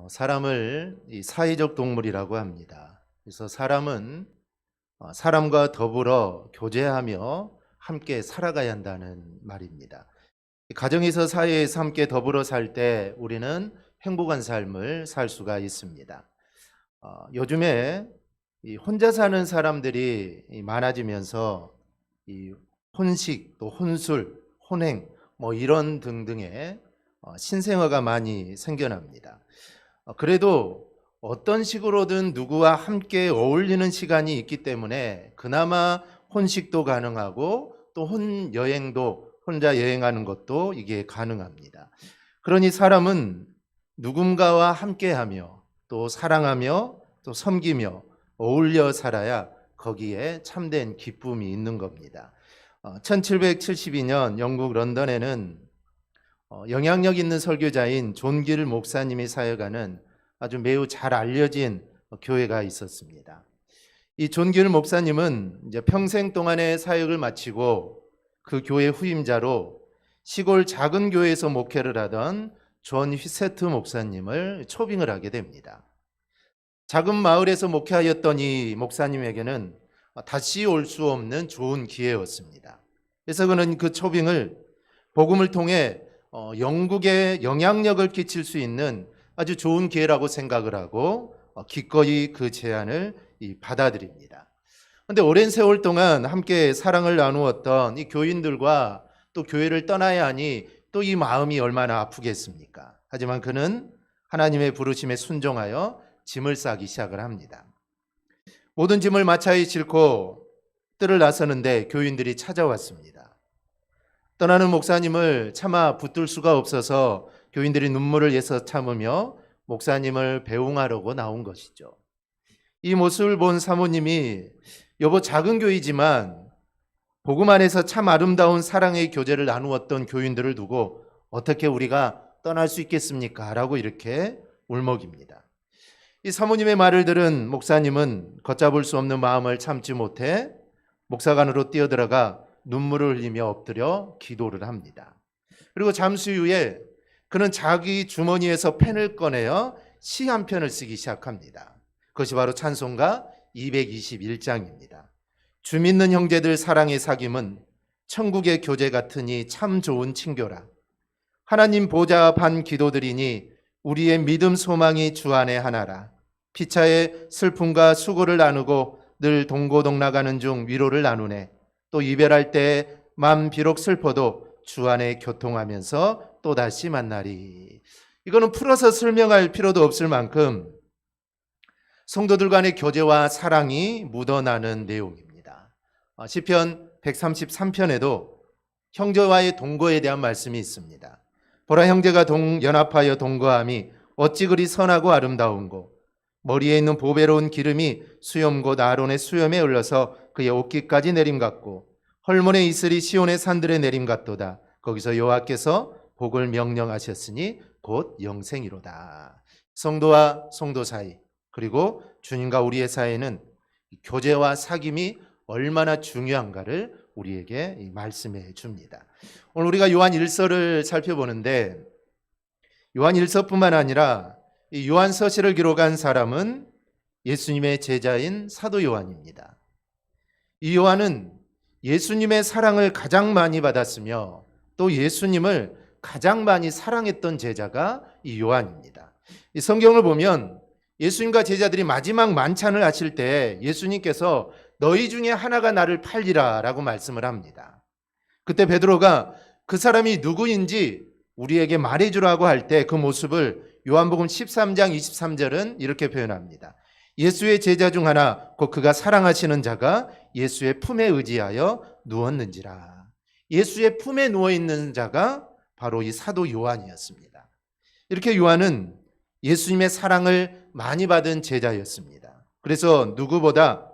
사람을 이 사회적 동물이라고 합니다. 그래서 사람은 사람과 더불어 교제하며 함께 살아가야 한다는 말입니다. 가정에서 사회에서 함께 더불어 살 때 우리는 행복한 삶을 살 수가 있습니다. 요즘에 이 혼자 사는 사람들이 많아지면서 이 혼식, 또 혼술, 혼행 이런 등등의 신생아가 많이 생겨납니다. 그래도 어떤 식으로든 누구와 함께 어울리는 시간이 있기 때문에 그나마 혼식도 가능하고 또 혼여행도 혼자 여행하는 것도 이게 가능합니다. 그러니 사람은 누군가와 함께하며 또 사랑하며 또 섬기며 어울려 살아야 거기에 참된 기쁨이 있는 겁니다. 1772년 영국 런던에는 영향력 있는 설교자인 존 길 목사님이 사역하는 아주 매우 잘 알려진 교회가 있었습니다. 이 존 길 목사님은 이제 평생 동안의 사역을 마치고 그 교회 후임자로 시골 작은 교회에서 목회를 하던 존 휘세트 목사님을 초빙을 하게 됩니다. 작은 마을에서 목회하였던 이 목사님에게는 다시 올 수 없는 좋은 기회였습니다. 그래서 그는 그 초빙을 복음을 통해 영국에 영향력을 끼칠 수 있는 아주 좋은 기회라고 생각을 하고 기꺼이 그 제안을 받아들입니다. 그런데 오랜 세월 동안 함께 사랑을 나누었던 이 교인들과 또 교회를 떠나야 하니 또 이 마음이 얼마나 아프겠습니까? 하지만 그는 하나님의 부르심에 순종하여 짐을 싸기 시작을 합니다. 모든 짐을 마차에 싣고 뜰을 나서는데 교인들이 찾아왔습니다. 떠나는 목사님을 차마 붙들 수가 없어서 교인들이 눈물을 예서 참으며 목사님을 배웅하려고 나온 것이죠. 이 모습을 본 사모님이 여보, 작은 교회지만 복음 안에서 참 아름다운 사랑의 교제를 나누었던 교인들을 두고 어떻게 우리가 떠날 수 있겠습니까? 라고 이렇게 울먹입니다. 이 사모님의 말을 들은 목사님은 걷잡을 수 없는 마음을 참지 못해 목사관으로 뛰어들어가 눈물을 흘리며 엎드려 기도를 합니다. 그리고 잠시 후에 그는 자기 주머니에서 펜을 꺼내어 시 한 편을 쓰기 시작합니다. 그것이 바로 찬송가 221장입니다. 주 믿는 형제들 사랑의 사귐은 천국의 교제 같으니 참 좋은 친교라. 하나님 보좌 반 기도드리니 우리의 믿음 소망이 주 안에 하나라. 피차의 슬픔과 수고를 나누고 늘 동고동락하는 중 위로를 나누네. 또 이별할 때 맘 비록 슬퍼도 주 안에 교통하면서 또다시 만나리. 이거는 풀어서 설명할 필요도 없을 만큼 성도들 간의 교제와 사랑이 묻어나는 내용입니다. 시편 133편에도 형제와의 동거에 대한 말씀이 있습니다. 보라, 형제가 연합하여 동거함이 어찌 그리 선하고 아름다운고, 머리에 있는 보배로운 기름이 수염 곧 아론의 수염에 흘러서 그의 옷깃까지 내림 같고, 헐몬의 이슬이 시온의 산들의 내림 같도다. 거기서 여호와께서 복을 명령하셨으니 곧 영생이로다. 성도와 성도 사이, 그리고 주님과 우리의 사이에는 교제와 사귐이 얼마나 중요한가를 우리에게 말씀해 줍니다. 오늘 우리가 요한 1서를 살펴보는데, 요한 1서뿐만 아니라 이 요한서시를 기록한 사람은 예수님의 제자인 사도 요한입니다. 이 요한은 예수님의 사랑을 가장 많이 받았으며 또 예수님을 가장 많이 사랑했던 제자가 이 요한입니다. 이 성경을 보면 예수님과 제자들이 마지막 만찬을 하실 때 예수님께서 너희 중에 하나가 나를 팔리라 라고 말씀을 합니다. 그때 베드로가 그 사람이 누구인지 우리에게 말해주라고 할 때 그 모습을 요한복음 13장 23절은 이렇게 표현합니다. 예수의 제자 중 하나 곧 그가 사랑하시는 자가 예수의 품에 의지하여 누웠는지라. 예수의 품에 누워있는 자가 바로 이 사도 요한이었습니다. 이렇게 요한은 예수님의 사랑을 많이 받은 제자였습니다. 그래서 누구보다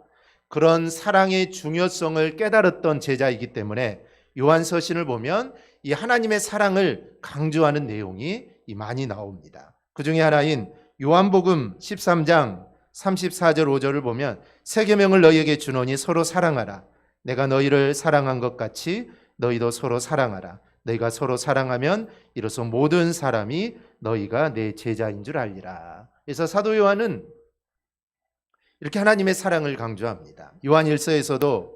그런 사랑의 중요성을 깨달았던 제자이기 때문에 요한서신을 보면 이 하나님의 사랑을 강조하는 내용이 많이 나옵니다. 그 중에 하나인 요한복음 13장 34절 5절을 보면 새 계명을 너희에게 주노니 서로 사랑하라. 내가 너희를 사랑한 것 같이 너희도 서로 사랑하라. 너희가 서로 사랑하면 이로써 모든 사람이 너희가 내 제자인 줄 알리라. 그래서 사도 요한은 이렇게 하나님의 사랑을 강조합니다. 요한 1서에서도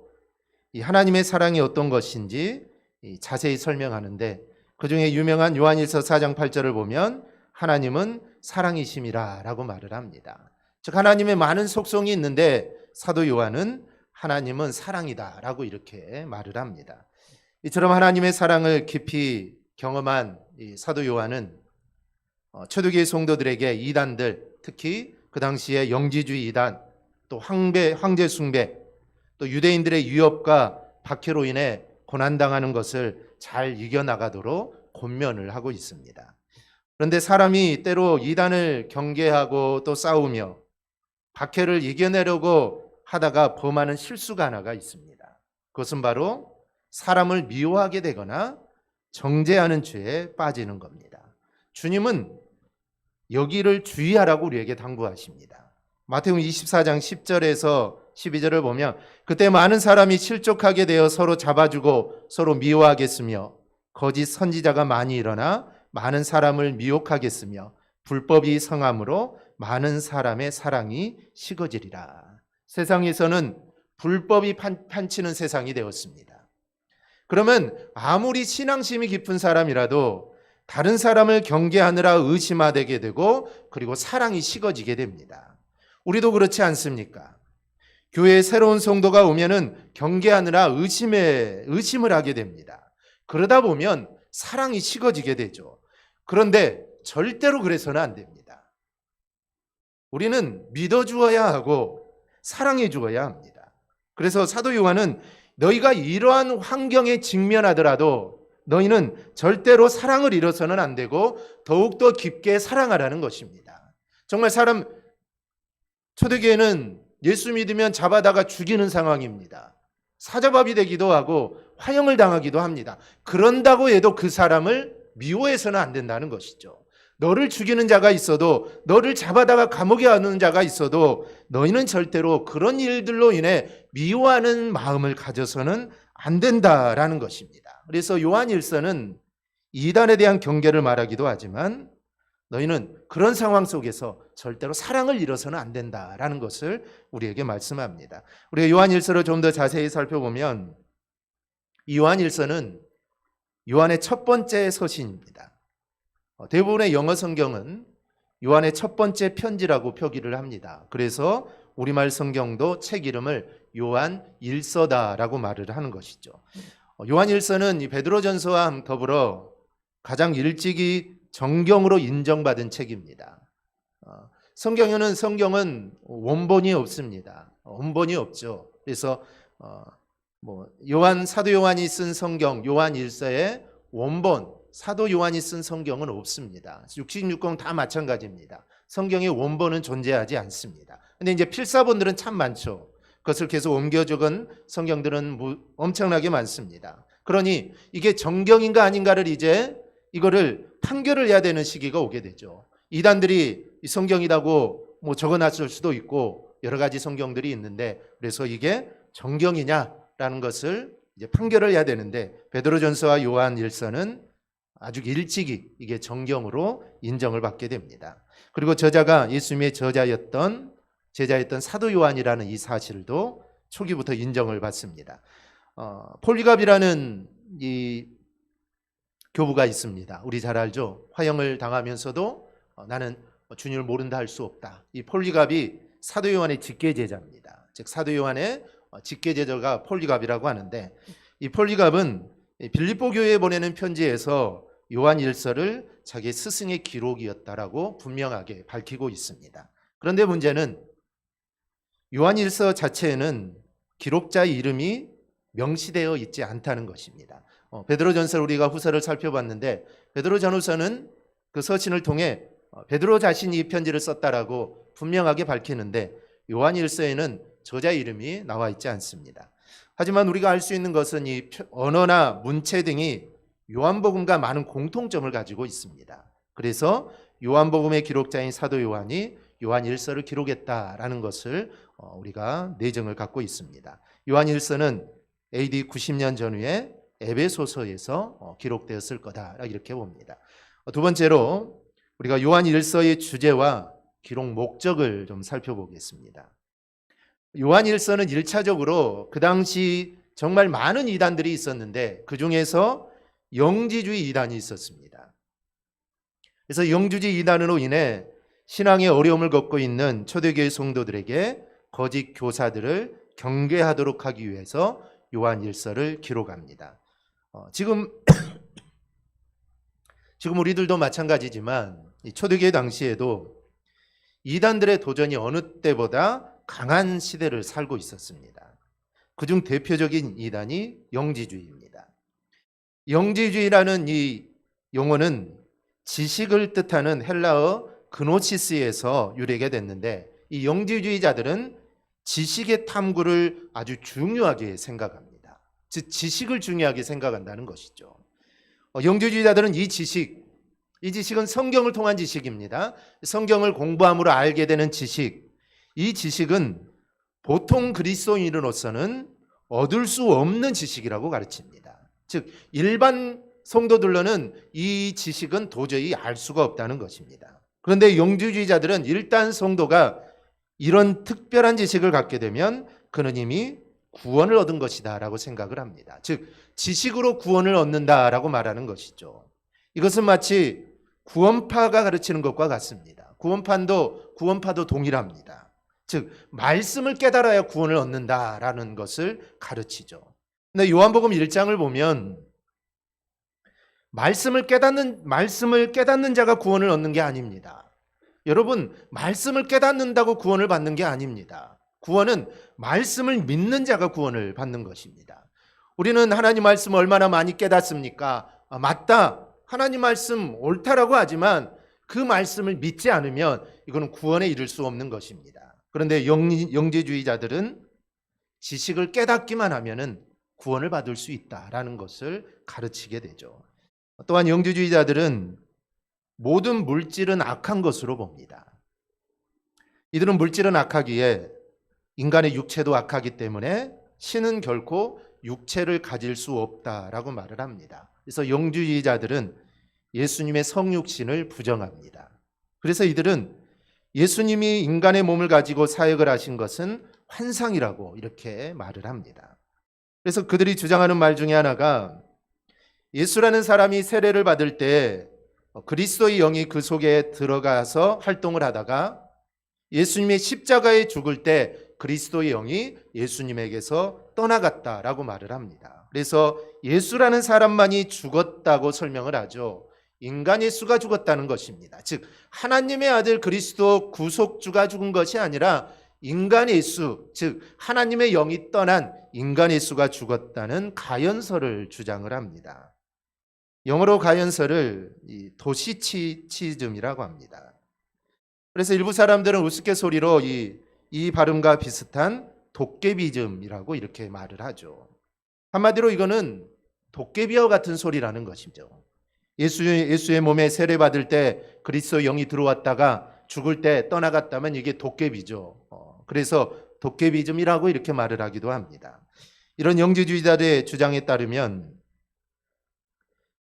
이 하나님의 사랑이 어떤 것인지 자세히 설명하는데, 그중에 유명한 요한 1서 4장 8절을 보면 하나님은 사랑이심이라 라고 말을 합니다. 즉 하나님의 많은 속성이 있는데 사도 요한은 하나님은 사랑이다 라고 이렇게 말을 합니다. 이처럼 하나님의 사랑을 깊이 경험한 이 사도 요한은 초대교회 성도들에게 이단들, 특히 그 당시에 영지주의 이단, 또 황제 숭배, 또 유대인들의 유업과 박해로 인해 고난당하는 것을 잘 이겨나가도록 권면을 하고 있습니다. 그런데 사람이 때로 이단을 경계하고 또 싸우며 박해를 이겨내려고 하다가 범하는 실수가 하나가 있습니다. 그것은 바로 사람을 미워하게 되거나 정죄하는 죄에 빠지는 겁니다. 주님은 여기를 주의하라고 우리에게 당부하십니다. 마태복음 24장 10절에서 12절을 보면 그때 많은 사람이 실족하게 되어 서로 잡아주고 서로 미워하겠으며 거짓 선지자가 많이 일어나 많은 사람을 미혹하겠으며 불법이 성함으로 많은 사람의 사랑이 식어지리라. 세상에서는 불법이 판치는 세상이 되었습니다. 그러면 아무리 신앙심이 깊은 사람이라도 다른 사람을 경계하느라 의심하게 되고 그리고 사랑이 식어지게 됩니다. 우리도 그렇지 않습니까? 교회에 새로운 성도가 오면은 경계하느라 의심을 하게 됩니다. 그러다 보면 사랑이 식어지게 되죠. 그런데 절대로 그래서는 안 됩니다. 우리는 믿어주어야 하고 사랑해 주어야 합니다. 그래서 사도 요한은 너희가 이러한 환경에 직면하더라도 너희는 절대로 사랑을 잃어서는 안 되고 더욱더 깊게 사랑하라는 것입니다. 정말 초대교회는 예수 믿으면 잡아다가 죽이는 상황입니다. 사자밥이 되기도 하고 화형을 당하기도 합니다. 그런다고 해도 그 사람을 미워해서는 안 된다는 것이죠. 너를 죽이는 자가 있어도, 너를 잡아다가 감옥에 넣는 자가 있어도 너희는 절대로 그런 일들로 인해 미워하는 마음을 가져서는 안 된다라는 것입니다. 그래서 요한 1서는 이단에 대한 경계를 말하기도 하지만 너희는 그런 상황 속에서 절대로 사랑을 잃어서는 안 된다라는 것을 우리에게 말씀합니다. 우리가 요한 1서를 좀 더 자세히 살펴보면 이 요한 1서는 요한의 첫 번째 서신입니다. 대부분의 영어 성경은 요한의 첫 번째 편지라고 표기를 합니다. 그래서 우리말 성경도 책 이름을 요한 1서다라고 말을 하는 것이죠. 요한 1서는 이 베드로전서와 더불어 가장 일찍이 정경으로 인정받은 책입니다. 성경은 원본이 없습니다. 원본이 없죠. 그래서 사도 요한이 쓴 성경 요한 1서의 원본, 사도 요한이 쓴 성경은 없습니다. 66권 다 마찬가지입니다. 성경의 원본은 존재하지 않습니다. 근데 이제 필사본들은 참 많죠. 그것을 계속 옮겨 적은 성경들은 엄청나게 많습니다. 그러니 이게 정경인가 아닌가를 이거를 판결을 해야 되는 시기가 오게 되죠. 이단들이 성경이라고 적어놨을 수도 있고 여러 가지 성경들이 있는데 그래서 이게 정경이냐라는 것을 이제 판결을 해야 되는데 베드로전서와 요한 1서는 아주 일찍이 이게 정경으로 인정을 받게 됩니다. 그리고 저자가 예수님의 제자였던 사도 요한이라는 이 사실도 초기부터 인정을 받습니다. 폴리갑이라는 이 교부가 있습니다. 우리 잘 알죠? 화형을 당하면서도 나는 주님을 모른다 할 수 없다. 이 폴리갑이 사도 요한의 직계제자입니다. 즉 사도 요한의 직계제자가 폴리갑이라고 하는데 이 폴리갑은 빌립보 교회에 보내는 편지에서 요한 1서를 자기 스승의 기록이었다라고 분명하게 밝히고 있습니다. 그런데 문제는 요한 1서 자체에는 기록자의 이름이 명시되어 있지 않다는 것입니다. 베드로전서를 우리가 후서를 살펴봤는데 베드로전후서는 그 서신을 통해 베드로 자신이 이 편지를 썼다라고 분명하게 밝히는데 요한 1서에는 저자 이름이 나와 있지 않습니다. 하지만 우리가 알 수 있는 것은 이 언어나 문체 등이 요한복음과 많은 공통점을 가지고 있습니다. 그래서 요한복음의 기록자인 사도 요한이 요한 1서를 기록했다라는 것을 우리가 내정을 갖고 있습니다. 요한 1서는 AD 90년 전후에 에베소서에서 기록되었을 거다 이렇게 봅니다. 두 번째로 우리가 요한 1서의 주제와 기록 목적을 좀 살펴보겠습니다. 요한 1서는 1차적으로 그 당시 정말 많은 이단들이 있었는데 그 중에서 영지주의 이단이 있었습니다. 그래서 영지주의 이단으로 인해 신앙의 어려움을 겪고 있는 초대교회 성도들에게 거짓 교사들을 경계하도록 하기 위해서 요한 1서를 기록합니다. 지금 우리들도 마찬가지지만 초대교회 당시에도 이단들의 도전이 어느 때보다 강한 시대를 살고 있었습니다. 그중 대표적인 이단이 영지주의입니다. 영지주의라는 이 용어는 지식을 뜻하는 헬라어 그노시스에서 유래가 됐는데 이 영지주의자들은 지식의 탐구를 아주 중요하게 생각합니다. 즉 지식을 중요하게 생각한다는 것이죠. 영지주의자들은 이 지식은 성경을 통한 지식입니다. 성경을 공부함으로 알게 되는 지식, 이 지식은 보통 그리스도인으로서는 얻을 수 없는 지식이라고 가르칩니다. 즉 일반 성도들로는 이 지식은 도저히 알 수가 없다는 것입니다. 그런데 영지주의자들은 일단 성도가 이런 특별한 지식을 갖게 되면 그는 이미 구원을 얻은 것이다 라고 생각을 합니다. 즉 지식으로 구원을 얻는다라고 말하는 것이죠. 이것은 마치 구원파가 가르치는 것과 같습니다. 구원파도 동일합니다. 즉 말씀을 깨달아야 구원을 얻는다라는 것을 가르치죠. 근데 요한복음 1장을 보면 말씀을 깨닫는 자가 구원을 얻는 게 아닙니다. 여러분, 말씀을 깨닫는다고 구원을 받는 게 아닙니다. 구원은 말씀을 믿는 자가 구원을 받는 것입니다. 우리는 하나님 말씀을 얼마나 많이 깨닫습니까? 맞다. 하나님 말씀 옳다라고 하지만 그 말씀을 믿지 않으면 이거는 구원에 이를 수 없는 것입니다. 그런데 영지주의자들은 지식을 깨닫기만 하면은 구원을 받을 수 있다라는 것을 가르치게 되죠. 또한 영지주의자들은 모든 물질은 악한 것으로 봅니다. 이들은 물질은 악하기에 인간의 육체도 악하기 때문에 신은 결코 육체를 가질 수 없다라고 말을 합니다. 그래서 영지주의자들은 예수님의 성육신을 부정합니다. 그래서 이들은 예수님이 인간의 몸을 가지고 사역을 하신 것은 환상이라고 이렇게 말을 합니다. 그래서 그들이 주장하는 말 중에 하나가 예수라는 사람이 세례를 받을 때 그리스도의 영이 그 속에 들어가서 활동을 하다가 예수님의 십자가에 죽을 때 그리스도의 영이 예수님에게서 떠나갔다라고 말을 합니다. 그래서 예수라는 사람만이 죽었다고 설명을 하죠. 인간 예수가 죽었다는 것입니다. 즉 하나님의 아들 그리스도 구속주가 죽은 것이 아니라 인간 예수, 즉 하나님의 영이 떠난 인간 예수가 죽었다는 가연설을 주장을 합니다. 영어로 가연설을 도시치즘이라고 합니다. 그래서 일부 사람들은 우스갯소리로 이 발음과 비슷한 도깨비즘이라고 이렇게 말을 하죠. 한마디로 이거는 도깨비와 같은 소리라는 것이죠. 예수의 몸에 세례 받을 때 그리스도 영이 들어왔다가 죽을 때 떠나갔다면 이게 도깨비죠. 그래서 도깨비즘이라고 이렇게 말을 하기도 합니다. 이런 영지주의자들의 주장에 따르면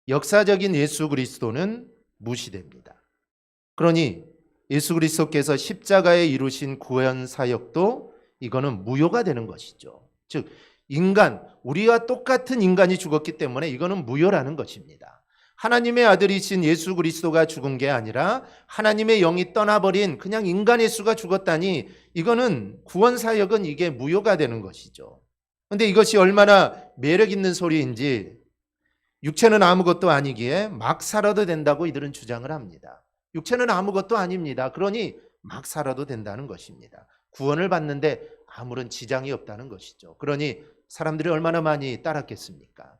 역사적인 예수 그리스도는 무시됩니다. 그러니 예수 그리스도께서 십자가에 이루신 구원 사역도 이거는 무효가 되는 것이죠. 즉 우리와 똑같은 인간이 죽었기 때문에 이거는 무효라는 것입니다. 하나님의 아들이신 예수 그리스도가 죽은 게 아니라 하나님의 영이 떠나버린 그냥 인간 예수가 죽었다니 이거는 구원 사역은 이게 무효가 되는 것이죠. 그런데 이것이 얼마나 매력 있는 소리인지 육체는 아무것도 아니기에 막 살아도 된다고 이들은 주장을 합니다. 육체는 아무것도 아닙니다. 그러니 막 살아도 된다는 것입니다. 구원을 받는데 아무런 지장이 없다는 것이죠. 그러니 사람들이 얼마나 많이 따랐겠습니까?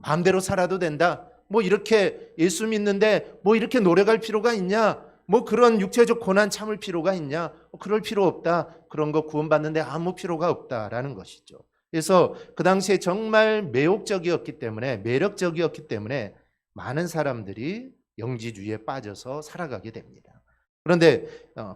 마음대로 살아도 된다. 이렇게 예수 믿는데 이렇게 노력할 필요가 있냐? 그런 육체적 고난 참을 필요가 있냐? 그럴 필요 없다. 그런 거 구원받는데 아무 필요가 없다라는 것이죠. 그래서 그 당시에 정말 매력적이었기 때문에 많은 사람들이 영지주의에 빠져서 살아가게 됩니다. 그런데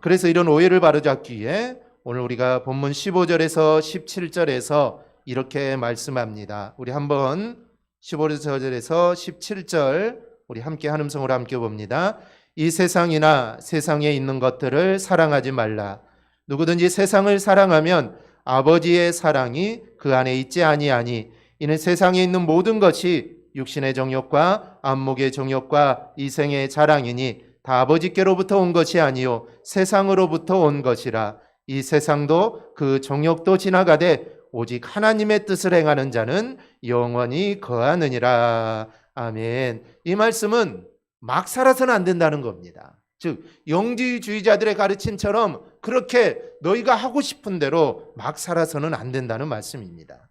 그래서 이런 오해를 바로잡기 위해 오늘 우리가 본문 15절에서 17절에서 이렇게 말씀합니다. 우리 한번 15절에서 17절 우리 함께 한음성으로 함께 봅니다. 이 세상이나 세상에 있는 것들을 사랑하지 말라. 누구든지 세상을 사랑하면 아버지의 사랑이 그 안에 있지 아니하니 이는 세상에 있는 모든 것이 육신의 정욕과 안목의 정욕과 이생의 자랑이니 다 아버지께로부터 온 것이 아니요 세상으로부터 온 것이라. 이 세상도 그 정욕도 지나가되 오직 하나님의 뜻을 행하는 자는 영원히 거하느니라. 아멘. 이 말씀은 막 살아서는 안 된다는 겁니다. 즉 영지주의자들의 가르침처럼 그렇게 너희가 하고 싶은 대로 막 살아서는 안 된다는 말씀입니다.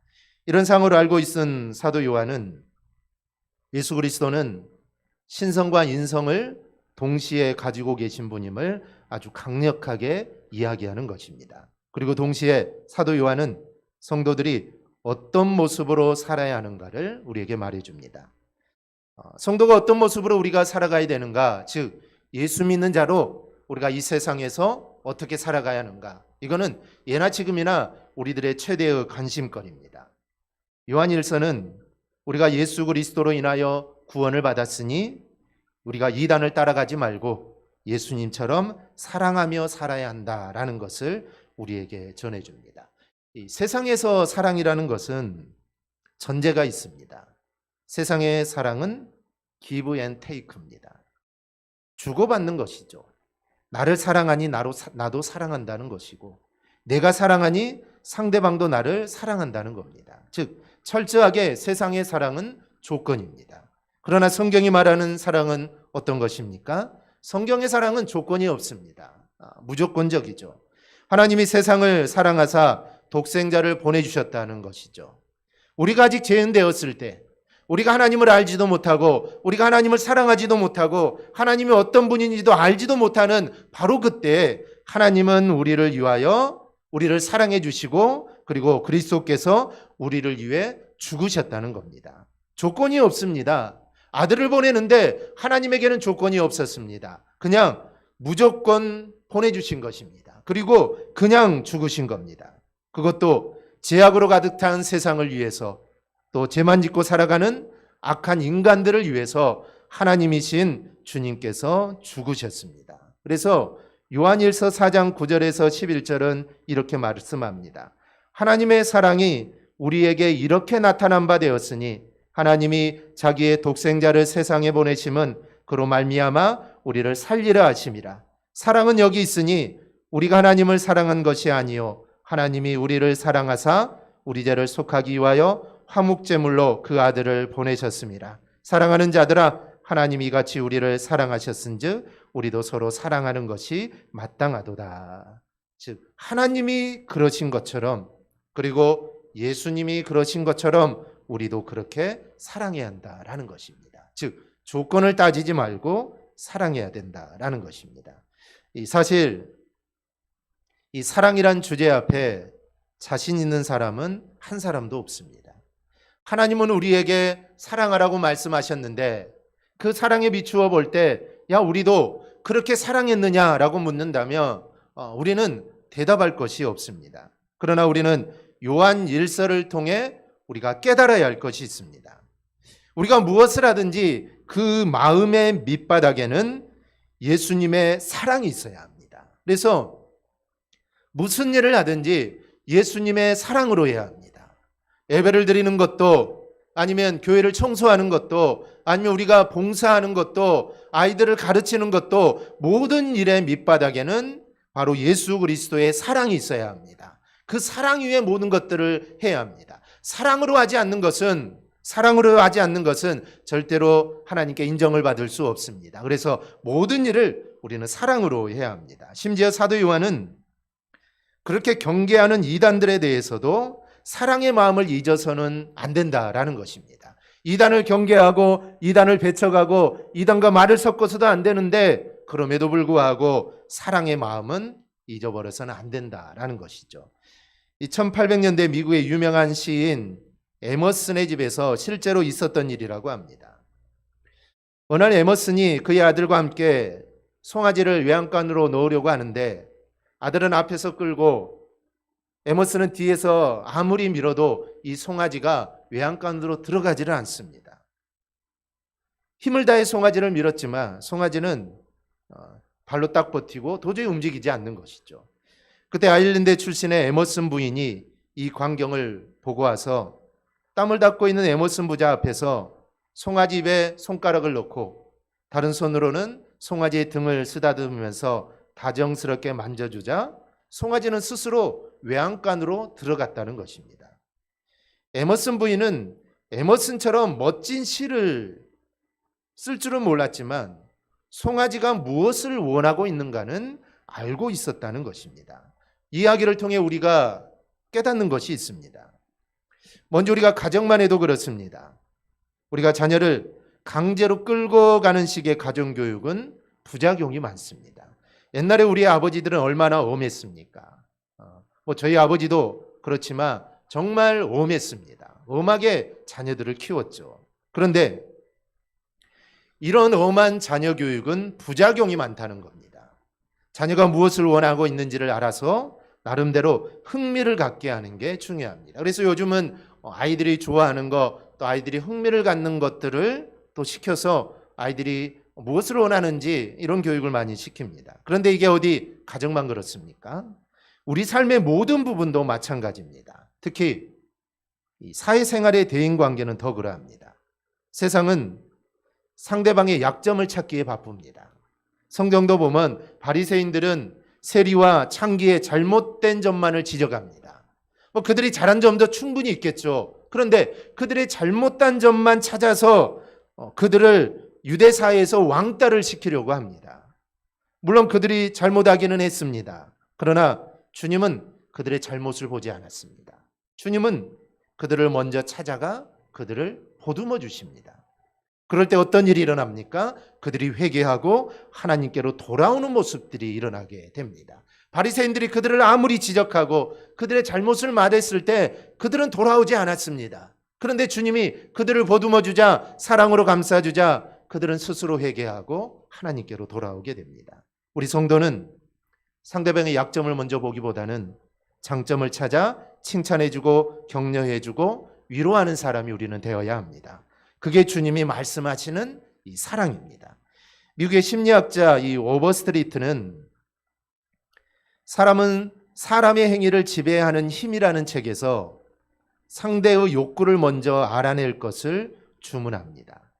이런 상황을 알고 있은 사도 요한은 예수 그리스도는 신성과 인성을 동시에 가지고 계신 분임을 아주 강력하게 이야기하는 것입니다. 그리고 동시에 사도 요한은 성도들이 어떤 모습으로 살아야 하는가를 우리에게 말해줍니다. 성도가 어떤 모습으로 우리가 살아가야 되는가, 즉 예수 믿는 자로 우리가 이 세상에서 어떻게 살아가야 하는가, 이거는 예나 지금이나 우리들의 최대의 관심거리입니다. 요한일서는 우리가 예수 그리스도로 인하여 구원을 받았으니 우리가 이단을 따라가지 말고 예수님처럼 사랑하며 살아야 한다라는 것을 우리에게 전해줍니다. 이 세상에서 사랑이라는 것은 전제가 있습니다. 세상의 사랑은 give and take입니다. 주고받는 것이죠. 나를 사랑하니 나도 사랑한다는 것이고, 내가 사랑하니 상대방도 나를 사랑한다는 겁니다. 즉 철저하게 세상의 사랑은 조건입니다. 그러나 성경이 말하는 사랑은 어떤 것입니까? 성경의 사랑은 조건이 없습니다. 무조건적이죠. 하나님이 세상을 사랑하사 독생자를 보내주셨다는 것이죠. 우리가 아직 죄인 되었을 때, 우리가 하나님을 알지도 못하고 우리가 하나님을 사랑하지도 못하고 하나님이 어떤 분인지도 알지도 못하는 바로 그때 하나님은 우리를 위하여 우리를 사랑해 주시고, 그리고 그리스도께서 우리를 위해 죽으셨다는 겁니다. 조건이 없습니다. 아들을 보내는데 하나님에게는 조건이 없었습니다. 그냥 무조건 보내주신 것입니다. 그리고 그냥 죽으신 겁니다. 그것도 죄악으로 가득 찬 세상을 위해서, 또 죄만 짓고 살아가는 악한 인간들을 위해서 하나님이신 주님께서 죽으셨습니다. 그래서 요한일서 4장 9절에서 11절은 이렇게 말씀합니다. 하나님의 사랑이 우리에게 이렇게 나타난 바 되었으니 하나님이 자기의 독생자를 세상에 보내심은 그로 말미암아 우리를 살리라 하심이라. 사랑은 여기 있으니 우리가 하나님을 사랑한 것이 아니요 하나님이 우리를 사랑하사 우리 죄를 속하기 위하여 화목제물로 그 아들을 보내셨습니다. 사랑하는 자들아, 하나님이 같이 우리를 사랑하셨은즉 우리도 서로 사랑하는 것이 마땅하도다. 즉 하나님이 그러신 것처럼, 그리고 예수님이 그러신 것처럼 우리도 그렇게 사랑해야 한다라는 것입니다. 즉 조건을 따지지 말고 사랑해야 된다라는 것입니다. 사실 이 사랑이란 주제 앞에 자신 있는 사람은 한 사람도 없습니다. 하나님은 우리에게 사랑하라고 말씀하셨는데 그 사랑에 비추어 볼 때 야 우리도 그렇게 사랑했느냐라고 묻는다면 우리는 대답할 것이 없습니다. 그러나 우리는 요한 일서를 통해 우리가 깨달아야 할 것이 있습니다. 우리가 무엇을 하든지 그 마음의 밑바닥에는 예수님의 사랑이 있어야 합니다. 그래서 무슨 일을 하든지 예수님의 사랑으로 해야 합니다. 예배를 드리는 것도, 아니면 교회를 청소하는 것도, 아니면 우리가 봉사하는 것도, 아이들을 가르치는 것도, 모든 일의 밑바닥에는 바로 예수 그리스도의 사랑이 있어야 합니다. 그 사랑 위에 모든 것들을 해야 합니다. 사랑으로 하지 않는 것은 절대로 하나님께 인정을 받을 수 없습니다. 그래서 모든 일을 우리는 사랑으로 해야 합니다. 심지어 사도 요한은 그렇게 경계하는 이단들에 대해서도 사랑의 마음을 잊어서는 안 된다라는 것입니다. 이단을 경계하고 이단을 배척하고 이단과 말을 섞어서도 안 되는데 그럼에도 불구하고 사랑의 마음은 잊어버려서는 안 된다라는 것이죠. 1800년대 미국의 유명한 시인 에머슨의 집에서 실제로 있었던 일이라고 합니다. 어느 날 에머슨이 그의 아들과 함께 송아지를 외양간으로 놓으려고 하는데 아들은 앞에서 끌고 에머스는 뒤에서 아무리 밀어도 이 송아지가 외양간으로 들어가지를 않습니다. 힘을 다해 송아지를 밀었지만 송아지는 발로 딱 버티고 도저히 움직이지 않는 것이죠. 그때 아일랜드 출신의 에머슨 부인이 이 광경을 보고 와서 땀을 닦고 있는 에머슨 부자 앞에서 송아지 입에 손가락을 넣고 다른 손으로는 송아지의 등을 쓰다듬으면서 다정스럽게 만져주자 송아지는 스스로 외양간으로 들어갔다는 것입니다. 에머슨 부인은 에머슨처럼 멋진 시를 쓸 줄은 몰랐지만 송아지가 무엇을 원하고 있는가는 알고 있었다는 것입니다. 이 이야기를 통해 우리가 깨닫는 것이 있습니다. 먼저 우리가 가정만 해도 그렇습니다. 우리가 자녀를 강제로 끌고 가는 식의 가정교육은 부작용이 많습니다. 옛날에 우리 아버지들은 얼마나 엄했습니까? 저희 아버지도 그렇지만 정말 엄했습니다. 엄하게 자녀들을 키웠죠. 그런데 이런 엄한 자녀 교육은 부작용이 많다는 겁니다. 자녀가 무엇을 원하고 있는지를 알아서 나름대로 흥미를 갖게 하는 게 중요합니다. 그래서 요즘은 아이들이 좋아하는 거, 또 아이들이 흥미를 갖는 것들을 또 시켜서 아이들이 무엇을 원하는지 이런 교육을 많이 시킵니다. 그런데 이게 어디 가정만 그렇습니까? 우리 삶의 모든 부분도 마찬가지입니다. 특히 이 사회생활의 대인관계는 더 그러합니다. 세상은 상대방의 약점을 찾기에 바쁩니다. 성경도 보면 바리새인들은 세리와 창기의 잘못된 점만을 지적합니다. 그들이 잘한 점도 충분히 있겠죠. 그런데 그들의 잘못된 점만 찾아서 그들을 유대 사회에서 왕따를 시키려고 합니다. 물론 그들이 잘못하기는 했습니다. 그러나 주님은 그들의 잘못을 보지 않았습니다. 주님은 그들을 먼저 찾아가 그들을 보듬어 주십니다. 그럴 때 어떤 일이 일어납니까? 그들이 회개하고 하나님께로 돌아오는 모습들이 일어나게 됩니다. 바리새인들이 그들을 아무리 지적하고 그들의 잘못을 말했을 때 그들은 돌아오지 않았습니다. 그런데 주님이 그들을 보듬어 주자, 사랑으로 감싸 주자 그들은 스스로 회개하고 하나님께로 돌아오게 됩니다. 우리 성도는 상대방의 약점을 먼저 보기보다는 장점을 찾아 칭찬해주고 격려해주고 위로하는 사람이 우리는 되어야 합니다. 그게 주님이 말씀하시는 이 사랑입니다. 미국의 심리학자 이 오버스트리트는 사람은 사람의 행위를 지배하는 힘이라는 책에서 상대의 욕구를 먼저 알아낼 것을 주문합니다.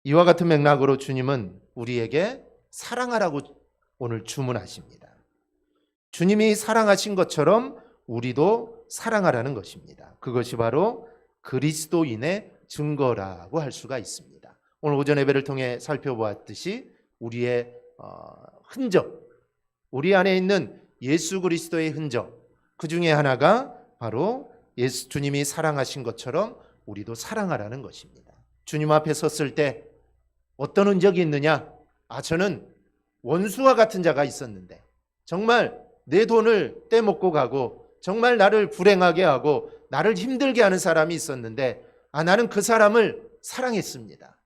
이와 같은 맥락으로 주님은 우리에게 사랑하라고 오늘 주문하십니다. 주님이 사랑하신 것처럼 우리도 사랑하라는 것입니다. 그것이 바로 그리스도인의 증거라고 할 수가 있습니다. 오늘 오전 예배를 통해 살펴보았듯이 우리의 흔적, 우리 안에 있는 예수 그리스도의 흔적, 그 중에 하나가 바로 예수 주님이 사랑하신 것처럼 우리도 사랑하라는 것입니다. 주님 앞에 섰을 때 어떤 흔적이 있느냐? 저는 원수와 같은 자가 있었는데 정말 내 돈을 떼먹고 가고 정말 나를 불행하게 하고 나를 힘들게 하는 사람이 있었는데 나는 그 사람을 사랑했습니다.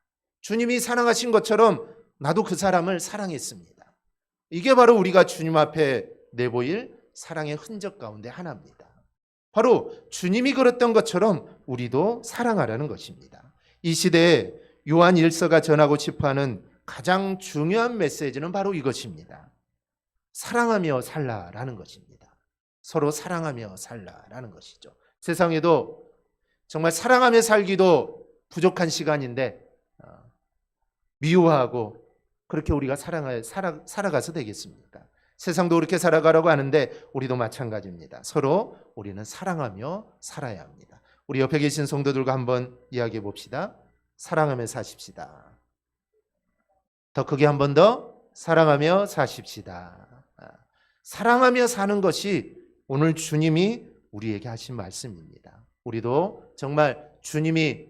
주님이 사랑하신 것처럼 나도 그 사람을 사랑했습니다. 이게 바로 우리가 주님 앞에 내보일 사랑의 흔적 가운데 하나입니다. 바로 주님이 그랬던 것처럼 우리도 사랑하라는 것입니다. 이 시대에 요한 1서가 전하고 싶어하는 가장 중요한 메시지는 바로 이것입니다. 사랑하며 살라라는 것입니다. 서로 사랑하며 살라라는 것이죠. 세상에도 정말 사랑하며 살기도 부족한 시간인데 미워하고 그렇게 우리가 살아가서 되겠습니까? 세상도 그렇게 살아가라고 하는데 우리도 마찬가지입니다. 서로 우리는 사랑하며 살아야 합니다. 우리 옆에 계신 성도들과 한번 이야기해 봅시다. 사랑하며 사십시다. 더 크게 한 번 더 사랑하며 사십시다. 사랑하며 사는 것이 오늘 주님이 우리에게 하신 말씀입니다. 우리도 정말 주님이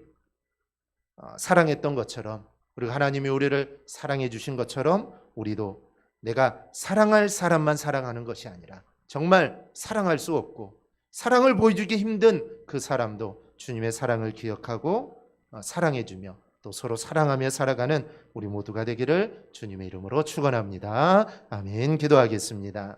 사랑했던 것처럼 그리고 하나님이 우리를 사랑해 주신 것처럼 우리도 내가 사랑할 사람만 사랑하는 것이 아니라 정말 사랑할 수 없고 사랑을 보여주기 힘든 그 사람도 주님의 사랑을 기억하고 사랑해 주며 또 서로 사랑하며 살아가는 우리 모두가 되기를 주님의 이름으로 축원합니다. 아멘. 기도하겠습니다.